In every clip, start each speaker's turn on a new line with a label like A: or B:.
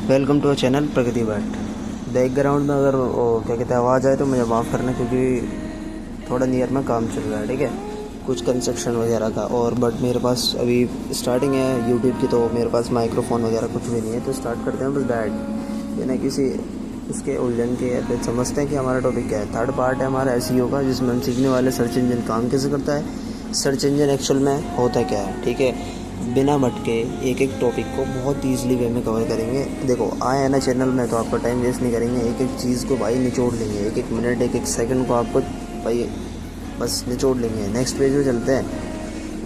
A: Welcome to a channel Pragati Bhatt. Background में अगर क्या कहते हैं आवाज़ आए तो मुझे माफ़ करना, क्योंकि थोड़ा नियर में काम चल रहा है, ठीक है, कुछ कंस्ट्रक्शन वगैरह का। और बट मेरे पास अभी स्टार्टिंग है यूट्यूब की, तो मेरे पास माइक्रोफोन वगैरह कुछ भी नहीं है। तो स्टार्ट करते हैं बस डायरेक्ट, बिना किसी इसके उलझन के। फिर समझते हैं कि हमारा टॉपिक क्या है। थर्ड पार्ट है हमारा एसईओ का, जिसमें हम सीखने वाले सर्च इंजन काम कैसे करता है, सर्च इंजन एक्चुअल में होता क्या है, ठीक है। बिना भटके एक एक टॉपिक को बहुत ईजिली वे में कवर करेंगे। देखो आए हैं ना चैनल में, तो आपका टाइम वेस्ट नहीं करेंगे, एक एक चीज़ को भाई निचोड़ लेंगे, एक एक मिनट एक एक सेकंड को आपको भाई बस निचोड़ लेंगे। नेक्स्ट पेज में चलते हैं।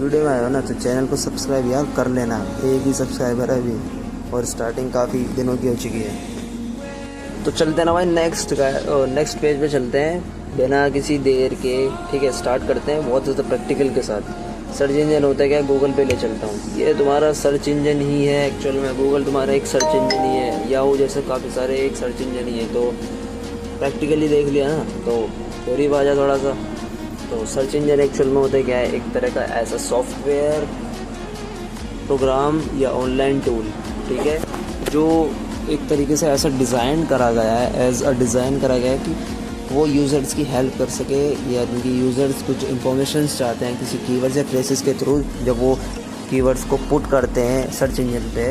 A: वीडियो में आया ना तो चैनल को सब्सक्राइब यार कर लेना, एक ही सब्सक्राइबर है अभी, और स्टार्टिंग काफ़ी दिनों की हो चुकी है। तो चलते हैं ना भाई नेक्स्ट पेज पे चलते हैं बिना किसी देर के, ठीक है। स्टार्ट करते हैं बहुत ज़्यादा प्रैक्टिकल के साथ। सर्च इंजन होता है क्या, गूगल पे ले चलता हूँ। ये तुम्हारा सर्च इंजन ही है एक्चुअल में, गूगल तुम्हारा एक सर्च इंजन ही है, याहू जैसे काफ़ी सारे एक सर्च इंजन ही है। तो प्रैक्टिकली देख लिया ना, तो करीब आ जा थोड़ा सा। तो सर्च इंजन एक्चुअल में होता है क्या है, एक तरह का ऐसा सॉफ्टवेयर प्रोग्राम या ऑनलाइन टूल, ठीक है, जो एक तरीके से ऐसा डिज़ाइन करा गया है, डिज़ाइन करा गया है कि वो यूज़र्स की हेल्प कर सके, या उनकी यूज़र्स कुछ इंफॉर्मेशंस चाहते हैं किसी कीवर्ड्स या फ्रेसेस के थ्रू। जब वो कीवर्ड्स को पुट करते हैं सर्च इंजन पे,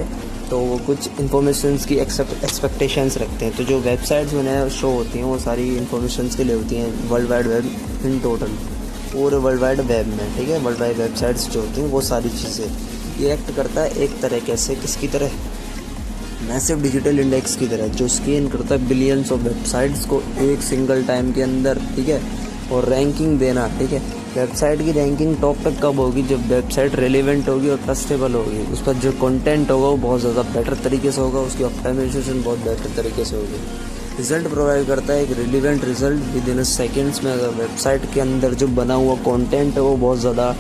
A: तो वो कुछ इंफॉर्मेशंस की एक्सपेक्टेशंस रखते हैं। तो जो वेबसाइट्स उन्हें शो होती हैं वो सारी इंफॉर्मेशंस के लिए होती हैं, world wide web in total, पूरे वर्ल्ड वाइड वेब में, ठीक है। वर्ल्ड वाइड वेबसाइट्स जो होती हैं वो सारी चीज़ें ये एक्ट करता है एक तरह से किसकी तरह, मैसिव डिजिटल इंडेक्स की तरह, जो स्कैन करता है बिलियंस ऑफ वेबसाइट्स को एक सिंगल टाइम के अंदर, ठीक है, और रैंकिंग देना, ठीक है। वेबसाइट की रैंकिंग टॉप पे कब होगी, जब वेबसाइट रेलिवेंट होगी और ट्रस्टेबल होगी, उस पर जो कंटेंट होगा वो बहुत ज़्यादा बेटर तरीके से होगा, उसकी ऑप्टिमाइजेशन बहुत बेटर तरीके से होगी। रिजल्ट प्रोवाइड करता है एक relevant result with in seconds में। अगर वेबसाइट के अंदर जो बना हुआ कंटेंट है वो बहुत ज़्यादा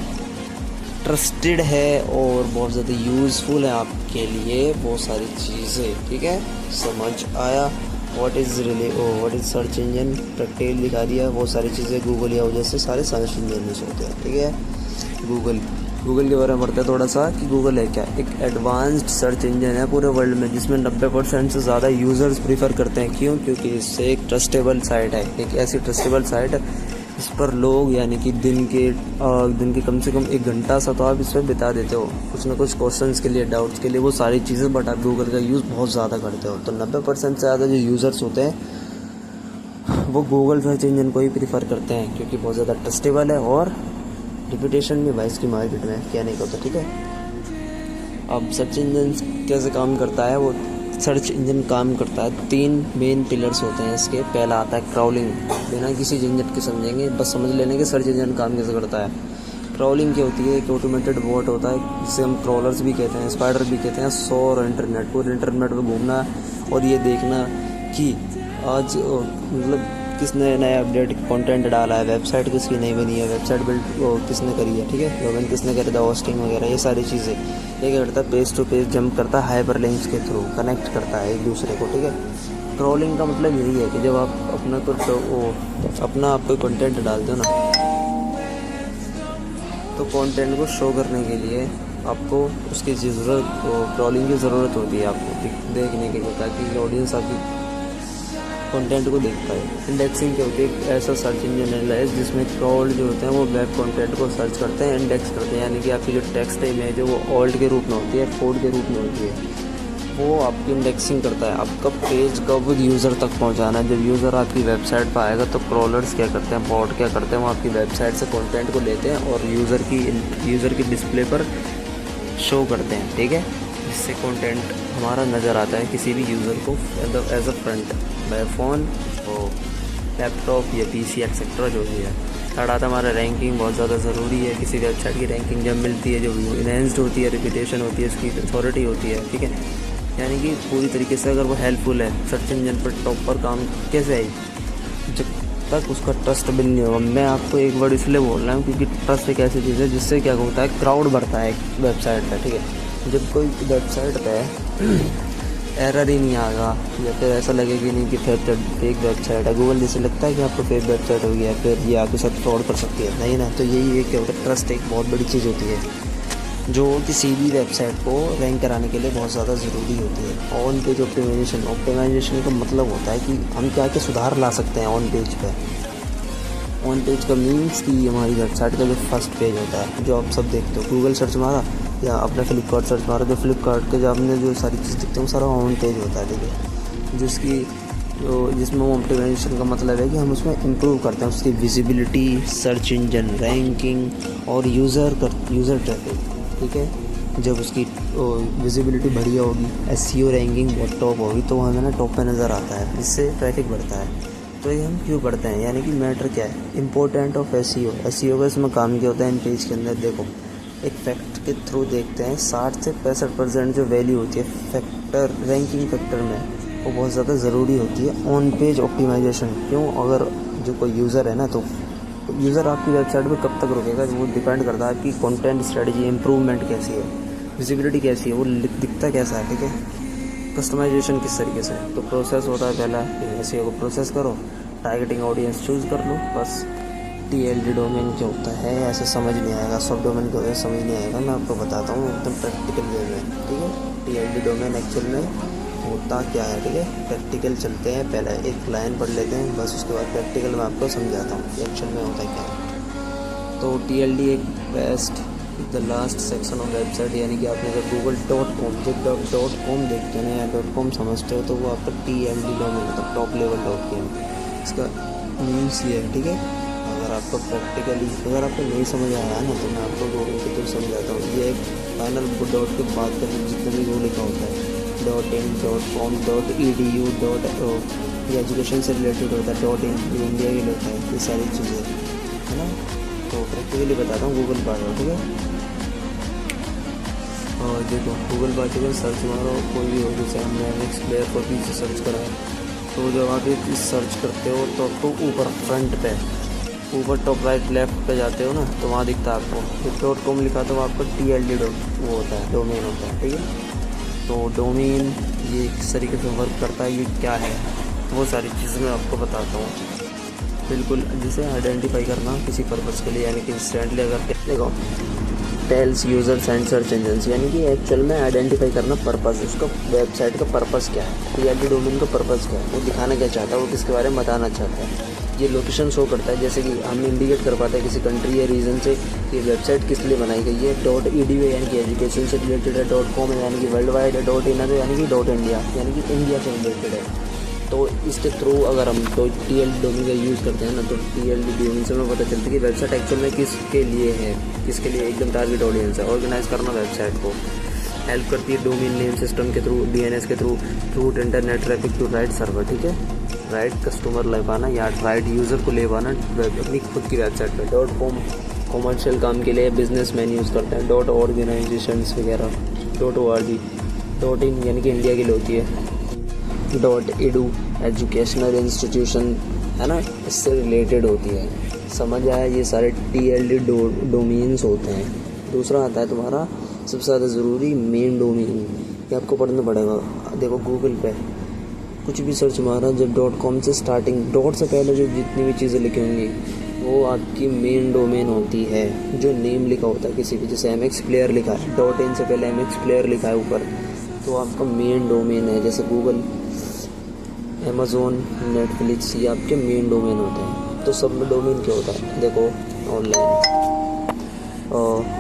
A: ट्रस्टेड है और बहुत ज़्यादा यूज़फुल है आपके लिए, बहुत सारी चीज़ें, ठीक है। समझ आया what is search engine, practical दिखा दिया। बहुत सारी चीज़ें गूगल या वजह से सारे सर्च इंजन में होते हैं, ठीक है। गूगल के बारे में पढ़ते हैं थोड़ा सा कि गूगल है क्या, एक एडवांस्ड सर्च इंजन है पूरे वर्ल्ड में, जिसमें 90% से ज़्यादा यूज़र्स प्रीफर करते हैं। क्यों? क्योंकि इससे एक ट्रस्टेबल साइट है, एक ऐसी ट्रस्टेबल साइट है इस पर लोग यानी कि दिन के कम से कम 1 घंटा सा तो आप इस पर बिता देते हो, कुछ ना कुछ क्वेश्चंस के लिए, डाउट्स के लिए, वो सारी चीज़ें। बट आप गूगल का यूज़ बहुत ज़्यादा करते हो। तो 90% से ज़्यादा जो यूज़र्स होते हैं वो गूगल सर्च इंजन को ही प्रीफर करते हैं, क्योंकि बहुत ज़्यादा ट्रस्टेबल है और रिपीटेशन भी भाई इसकी मार्केट में क्या नहीं होता, ठीक है। अब सर्च इंजन कैसे काम करता है, वो सर्च इंजन काम करता है 3 मेन पिलर्स होते हैं इसके। पहला आता है क्राउलिंग, बिना किसी झंझट के समझेंगे, बस समझ लेने के सर्च इंजन काम कैसे करता है। क्राउलिंग क्या होती है, एक ऑटोमेटेड बॉट होता है जिसे हम क्रोलर्स भी कहते हैं, स्पाइडर भी कहते हैं। सौर इंटरनेट, पूरे इंटरनेट पर घूमना और ये देखना कि आज मतलब किसने नया अपडेट कंटेंट डाला है, वेबसाइट किसकी नई बनी है, वेबसाइट बिल्ड किसने करी है, ठीक है, लॉगिन किसने करा था, होस्टिंग वगैरह, ये सारी चीज़ें। ये क्या करता है, पेज टू पेज जंप करता है, हाइपर लिंक्स के थ्रू कनेक्ट करता है एक दूसरे को, ठीक है। क्रोलिंग का मतलब यही है कि जब आप अपना आप कोई कंटेंट डालते हो ना, तो कंटेंट को शो करने के लिए आपको उसकी ज़रूरत, क्रोलिंग की ज़रूरत होती है आपको देखने के लिए, ताकि ऑडियंस आपकी कंटेंट को देख पाए। इंडेक्सिंग क्या होती है, ऐसा सर्च इंजन है जिसमें क्रॉल जो होते हैं वो वेब कंटेंट को सर्च करते हैं, इंडेक्स करते हैं, यानी कि आपकी जो टेक्स्ट इमेज है वो ऑल्ट के रूप में होती है, कोड के रूप में होती है, वो आपकी इंडेक्सिंग करता है। आपका पेज कब यूज़र तक पहुंचाना है, जब यूज़र आपकी वेबसाइट पर आएगा तो क्रॉलर्स क्या करते हैं, बॉट क्या करते हैं, वो आपकी वेबसाइट से कंटेंट को लेते हैं और यूज़र की डिस्प्ले पर शो करते हैं, ठीक है। जिससे कंटेंट हमारा नज़र आता है किसी भी यूज़र को as a front, by phone और लैपटॉप या पीसी एक्सेट्रा जो भी है। थर्ड आता हमारा रैंकिंग, बहुत ज़्यादा ज़रूरी है। किसी वेबसाइट की रैंकिंग जब मिलती है, जो इनहेंस्ड होती है, रिपीटेशन होती है, उसकी अथॉरिटी होती है, ठीक है, यानी कि पूरी तरीके से अगर वो हेल्पफुल है, सर्च इंजन पर टॉप पर काम कैसे आई, जब तक उसका ट्रस्ट बिल्ड नहीं होगा। मैं आपको एक वर्ड इसलिए बोल रहा हूँ क्योंकि ट्रस्ट एक ऐसी चीज़ है जिससे क्या होता है, क्राउड बढ़ता है एक वेबसाइट पर, ठीक है। जब कोई वेबसाइट पे एरर ही नहीं आएगा या फिर ऐसा लगेगा नहीं कि फेक वेबसाइट है, गूगल जैसे लगता है कि आपको फेक वेबसाइट होगी या फिर ये आपके साथ फ्रॉड कर सकती है, नहीं ना। तो यही एक क्या होता है, ट्रस्ट एक बहुत बड़ी चीज़ होती है। जो किसी भी वेबसाइट को रैंक कराने के लिए बहुत ज़्यादा ज़रूरी होती है। ऑन पेज ऑप्टिमाइजेशन का मतलब होता है कि हम क्या क्या सुधार ला सकते हैं ऑन पेज पे। ऑन पेज का मीन्स कि हमारी वेबसाइट का जो फर्स्ट पेज होता है, जो आप सब देखते हो, गूगल सर्च मारा या अपना फ्लिपकार्ट सर्च मारा, तो फ्लिपकार्ट के जो आपने जो सारी चीज़ दिखते हैं वो सारा ऑन पेज होता है, ठीक है। जिसमें ऑप्टिमाइजेशन का मतलब है कि हम उसमें इम्प्रूव करते हैं उसकी विजिबिलिटी, सर्च इंजन रैंकिंग और यूज़र ट्रैफिक, ठीक है। जब उसकी विजिबिलिटी बढ़िया होगी, एसईओ रैंकिंग बहुत टॉप होगी, तो हमें ना टॉप पे नज़र आता है, इससे ट्रैफिक बढ़ता है। तो ये हम क्यों करते हैं, यानी कि मैटर क्या है, इम्पोर्टेंट ऑफ एसईओ का इसमें काम क्या होता है इन पेज के अंदर। देखो, एक फैक्ट के थ्रू देखते हैं, 60 से 65% जो वैल्यू होती है फैक्टर, रैंकिंग फैक्टर में, वो बहुत ज़्यादा ज़रूरी होती है ऑन पेज ऑप्टिमाइजेशन। क्यों? अगर जो कोई यूज़र है ना, तो यूज़र आपकी वेबसाइट पे कब तक रुकेगा, वो डिपेंड करता है आपकी कंटेंट स्ट्रेटजी, इंप्रूवमेंट कैसी है, विजिबिलिटी कैसी है, वो दिखता कैसा है, ठीक है। कस्टमाइजेशन किस तरीके से, तो प्रोसेस होता है पहला, एसईओ को प्रोसेस करो, टारगेटिंग ऑडियंस चूज़ कर लो, बस। टीएलडी डोमेन क्या होता है ऐसे समझ नहीं आएगा, सब डोमेन क्या होता है समझ नहीं आएगा, मैं आपको बताता हूँ एकदम प्रैक्टिकल वे में, ठीक है। टीएलडी डोमेन एक्चुअल में होता क्या है, ठीक है। प्रैक्टिकल चलते हैं, पहले एक लाइन पढ़ लेते हैं, बस उसके बाद प्रैक्टिकल मैं आपको समझाता हूँ कि एक्चुअल में होता क्या है। तो टीएलडी एक best the last section of website, यानी कि आपने अगर google.com जब .com देखते हैं या .com समझते हो, तो वो आपका टीएलडी डोमेन होता है, टॉप लेवल .com। इसका मीन्स ये है, ठीक है। अगर आपको नहीं समझ आया ना, तो मैं आपको गूगल के थ्रू समझाता हूँ। ये एक फाइनल डॉट के बाद का जितना भी वो लिखा होता है, .in, .com, .edu, ये एजुकेशन से रिलेटेड होता है, .in ये इंडिया के लिए होता है, ये सारी चीज़ें है ना। तो प्रैक्टिकली बताता हूँ, गूगल पर आओ, ठीक है। और देखो, गूगल पर आके सर्च मारो, कोई भी हो, जैसे हमने एमएक्स प्लेयर को पीछे सर्च करा है, तो जब आप एक सर्च करते हो तो आपको ऊपर फ्रंट पे, ऊपर टॉप राइट लेफ्ट पे जाते हो ना, तो वहाँ दिखता है आपको .com लिखा, तो आपका टीएलडी वो होता है, डोमेन होता है, ठीक है। तो डोमेन ये किस तरीके से वर्क करता है, ये क्या है, वो सारी चीज़ें मैं आपको बताता हूँ। बिल्कुल, जिसे आइडेंटिफाई करना किसी पर्पज़ के लिए, यानी कि इंस्टेंटली अगर देखो, tells users and search engines, यानी कि एक्चुअल में आइडेंटिफाई करना पर्पज़, उसका वेबसाइट का पर्पज़ क्या है, टीएलडी डोमेन का पर्पज़ क्या है, वो दिखाना क्या चाहता है, वो किसके बारे में बताना चाहता है। ये लोकेशन शो करता है, जैसे कि हम इंडिकेट कर पाते हैं किसी कंट्री या रीजन से कि वेबसाइट किस लिए बनाई गई है। .edu यानी कि एजुकेशन से रिलेटेड है, .com है यानी कि वर्ल्ड वाइड है, .in है यानी कि .india यानी कि इंडिया से रिलेटेड है। तो इसके थ्रू अगर हम टीएलडी डोमेन का यूज़ करते हैं ना, तो टीएलडी डोमेन से हमें पता चलता है कि वेबसाइट एक्चुअल में किसके लिए है, किसके लिए एकदम टारगेट ऑडियंस है। ऑर्गेनाइज करना वेबसाइट को हेल्प करती है डोमेन नेम सिस्टम के थ्रू, डीएनएस के थ्रू, route internet traffic to right server, ठीक है। राइट कस्टमर ले पाना या राइट यूज़र को ले पाना अपनी खुद की वेबसाइट पर। .com कॉमर्शियल काम के लिए बिजनेसमैन यूज़ करते हैं, .organizations वगैरह, .org, .in यानी कि इंडिया के लिए होती है, .edu एजुकेशनल इंस्टीट्यूशन है ना, इससे रिलेटेड होती है। समझ आया, ये सारे टीएलडी डोमेन्स होते हैं। दूसरा आता है तुम्हारा सबसे ज़्यादा ज़रूरी मेन डोमेन, ये आपको पढ़ना पड़ेगा। देखो, गूगल पे कुछ भी सर्च मारा, जब .com से स्टार्टिंग, डॉट से पहले जो जितनी भी चीज़ें लिखी होंगी वो आपकी मेन डोमेन होती है, जो नेम लिखा होता है किसी भी, जैसे एमएक्स प्लेयर लिखा है, .in से पहले एमएक्स प्लेयर लिखा है ऊपर, तो आपका मेन डोमेन है। जैसे गूगल, अमेज़ोन, नेटफ्लिक्स, ये आपके मेन डोमेन होते हैं। तो सब में डोमेन क्या होता है, देखो ऑनलाइन, और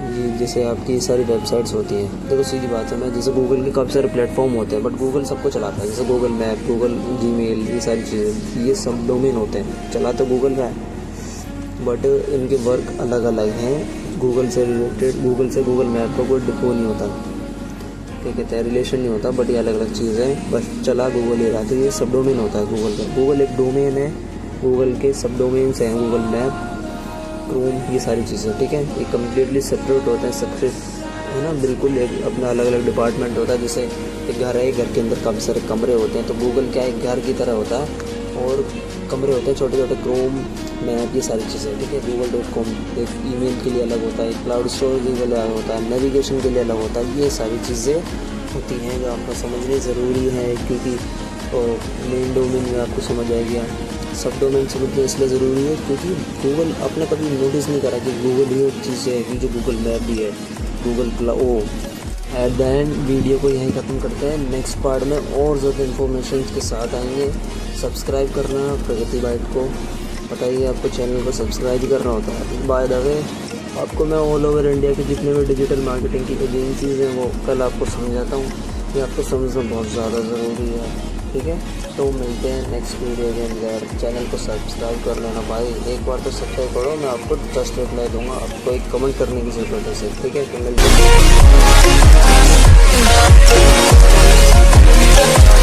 A: ये जैसे आपकी सारी वेबसाइट्स होती हैं, देखो सीधी बात है, मैं जैसे गूगल के काफ़ी सारे प्लेटफॉर्म होते हैं, बट गूगल सबको चलाता है, जैसे गूगल मैप, गूगल जीमेल, ये सारी चीज़ें, ये सब डोमेन होते हैं, चलाते गूगल का है, बट इनके वर्क अलग अलग हैं। गूगल से रिलेटेड, गूगल से गूगल मैप का कोई डिपो नहीं होता, क्या कहते हैं, रिलेशन नहीं होता, बट ये अलग अलग चीज़ें हैं, बस चला गूगल ही रहा, तो ये सब डोमेन होता है गूगल का। गूगल एक डोमेन है, गूगल के सब डोमेन्स हैं, गूगल मैप, क्रोम, ये सारी चीज़ें, ठीक है। ये कम्प्लीटली सेपरेट होते हैं, सबसे है ना, बिल्कुल एक अपना अलग अलग डिपार्टमेंट होता है। जैसे एक घर है, घर के अंदर काफ़ी सारे कमरे होते हैं, तो गूगल क्या एक घर की तरह होता है, और कमरे होते हैं छोटे छोटे, क्रोम, मैप, ये सारी चीज़ें, ठीक है। google.com एक ईमेल के लिए अलग होता है, क्लाउड स्टोरेज के लिए अलग होता है, नेविगेशन के लिए अलग होता है, ये सारी चीज़ें होती हैं जो आपको समझनी ज़रूरी है, क्योंकि मेन डोमेन में आपको समझ आ गया। सब डोमेन समझना इसलिए ज़रूरी है क्योंकि गूगल अपने कभी नोटिस नहीं करा कि गूगल ये चीज़ है कि जो गूगल मैप भी है, Google cloud. At the end video को यहीं ख़त्म करते हैं। नेक्स्ट पार्ट में और ज़्यादा इन्फॉर्मेशन के साथ आएंगे। सब्सक्राइब करना प्रगति बाइट को, बताइए आपको चैनल को सब्सक्राइब करना होता है। बाय द वे आपको मैं ऑल ओवर इंडिया के जितने भी डिजिटल मार्केटिंग की एजेंसीज़ हैं वो कल आपको समझाता हूँ। ये आपको समझना बहुत ज़्यादा ज़रूरी है, ठीक है। तो मिलते हैं नेक्स्ट वीडियो के अंदर। चैनल को सब्सक्राइब कर लेना भाई, एक बार तो सब्सक्राइब करो, मैं आपको जस्ट रिप्लाई दूंगा, आपको एक कमेंट करने की ज़रूरत है सिर्फ, ठीक है। तो मिलते हैं।